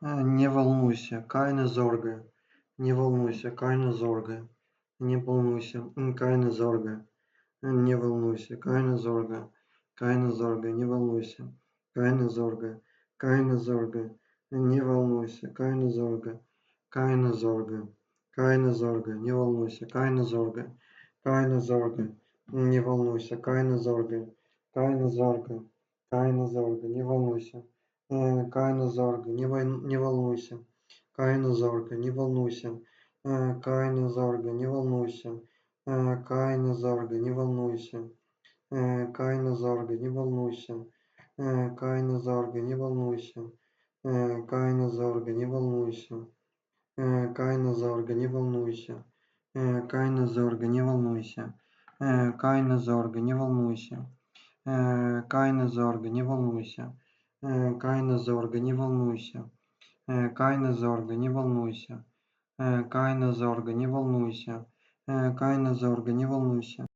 Не волнуйся, keine Sorge. Не волнуйся, keine Sorge. Не волнуйся, keine Sorge. Не волнуйся, keine Sorge. Keine Sorge, не волнуйся. Keine Sorge. Keine Sorge. Не волнуйся, keine Sorge. Keine Sorge. Keine Sorge, не волнуйся, keine Sorge. Keine Sorge. Не волнуйся, keine Sorge. Keine Sorge. Keine Sorge, не волнуйся. Keine Sorge, не волнуйся. Keine Sorge, не волнуйся. Keine Sorge, не волнуйся. Keine Sorge, не волнуйся. Keine Sorge, не волнуйся. Keine Sorge, не волнуйся. Keine Sorge, не волнуйся. Keine Sorge, не волнуйся. Keine Sorge, не волнуйся. Keine Sorge, не волнуйся. Keine Sorge, не волнуйся. Keine Sorge, не волнуйся. Keine Sorge, не волнуйся. Keine Sorge, не волнуйся. Keine Sorge, не волнуйся.